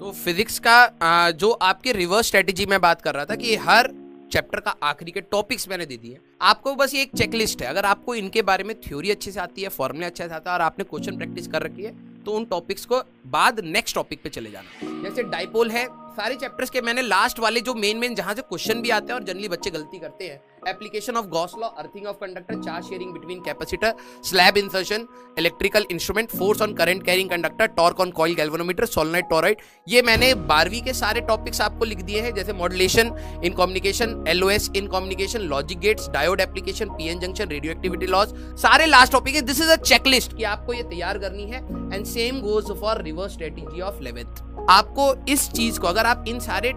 तो फिजिक्स का जो आपके रिवर्स स्ट्रेटेजी में बात कर रहा था कि हर चैप्टर का आखिरी के टॉपिक्स मैंने दे दिए। आपको बस ये एक चेकलिस्ट है, अगर आपको इनके बारे में थ्योरी अच्छे से आती है, फॉर्मूले अच्छे से आता है और आपने क्वेश्चन प्रैक्टिस कर रखी है, तो उन टॉपिक्स को बाद नेक्स्ट टॉपिक पे चले जाना। जैसे डाइपोल है, सारे चैप्टर्स के मैंने लास्ट वाले जो मेन जहां से क्वेश्चन भी आते हैं और जनरली बच्चे गलती करते हैं, application of Gauss law, earthing of conductor, charge sharing between capacitor, slab insertion, electrical instrument, force on current carrying conductor, torque on coil galvanometer, solenoid torrid, ये मैंने 12वीं के सारे टॉपिक्स आपको लिख दिए हैं। जैसे modulation in communication, LOS in communication, logic gates, diode application, PN junction, radio activity loss, सारे लास्ट टॉपिक है। दिस इज अ चेकलिस्ट कि आपको ये तैयार करनी है। And same goes for reverse strategy of 11th। आपको इस चीज को, अगर आप इन सारे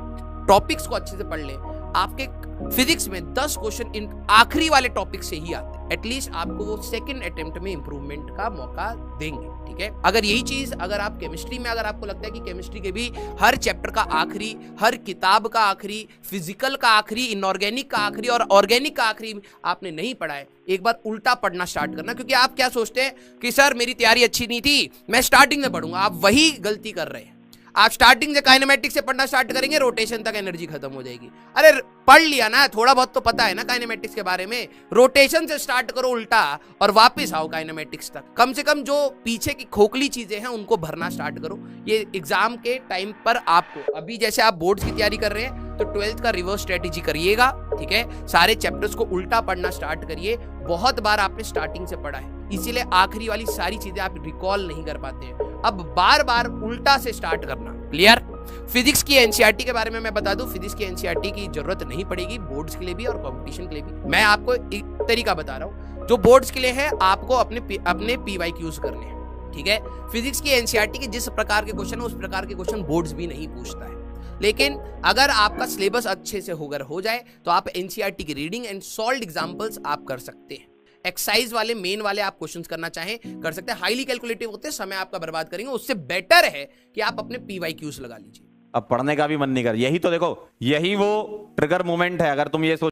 टॉपिक्स को अच्छे से पढ़ लें, आपके फिजिक्स में 10 क्वेश्चन इन आखिरी वाले टॉपिक से ही आते हैं। एटलीस्ट आपको वो सेकंड अटेम्प्ट में इंप्रूवमेंट का मौका देंगे, ठीक है। अगर यही चीज अगर आप केमिस्ट्री में, अगर आपको लगता है कि केमिस्ट्री के भी हर चैप्टर का आखिरी, हर किताब का आखिरी, फिजिकल का आखिरी, इनऑर्गेनिक का आखिरी और ऑर्गेनिक का आखिरी आपने नहीं पढ़ा है, एक बार उल्टा पढ़ना स्टार्ट करना। क्योंकि आप क्या सोचते हैं कि सर मेरी तैयारी अच्छी नहीं थी, मैं स्टार्टिंग में पढ़ूंगा। आप वही गलती कर रहे हैं। आप स्टार्टिंग से काइनेमेटिक्स से पढ़ना स्टार्ट करेंगे, रोटेशन तक एनर्जी खत्म हो जाएगी। अरे पढ़ लिया ना, थोड़ा बहुत तो पता है ना काइनेमेटिक्स के बारे में, रोटेशन से स्टार्ट करो उल्टा और वापस आओ काइनेमेटिक्स तक। कम से कम जो पीछे की खोखली चीजें हैं उनको भरना स्टार्ट करो। ये एग्जाम के टाइम पर आपको, अभी जैसे आप बोर्ड्स की तैयारी कर रहे हैं तो 12th का रिवर्स स्ट्रेटेजी करिएगा, ठीक है। सारे चैप्टर्स को उल्टा पढ़ना स्टार्ट करिए। बहुत बार आपने स्टार्टिंग से पढ़ा है, इसीलिए आखिरी वाली सारी चीजें आप रिकॉल नहीं कर पाते हैं। अब बार बार उल्टा से स्टार्ट करना। क्लियर? फिजिक्स की एनसीईआरटी के बारे में मैं बता दूं, फिजिक्स की एनसीईआरटी की जरूरत नहीं पड़ेगी बोर्ड्स के लिए भी और कंपटीशन के लिए भी। मैं आपको एक तरीका बता रहा हूं जो बोर्ड्स के लिए है, आपको अपने पीवाईक्यूज करने हैं, ठीक है। फिजिक्स की एनसीईआरटी के जिस प्रकार के क्वेश्चन है उस प्रकार के क्वेश्चन बोर्ड्स भी नहीं पूछता है। लेकिन अगर आपका सिलेबस अच्छे से हो जाए तो आप एनसीईआरटी की रीडिंग एंड सॉल्व्ड एग्जांपल्स आप कर सकते हैं। एक्सरसाइज वाले, मेन वाले आप क्वेश्चंस करना चाहें कर सकते हैं। हाईली कैलकुलेटिव होते हैं, समय आपका बर्बाद करेंगे। उससे बेटर है कि आप अपने पीवाईक्यूज लगा लीजिए। अब पढ़ने का भी मन नहीं कर। यही तो देखो, यही वो ट्रिगर मोमेंट है। अगर तुम ये सोच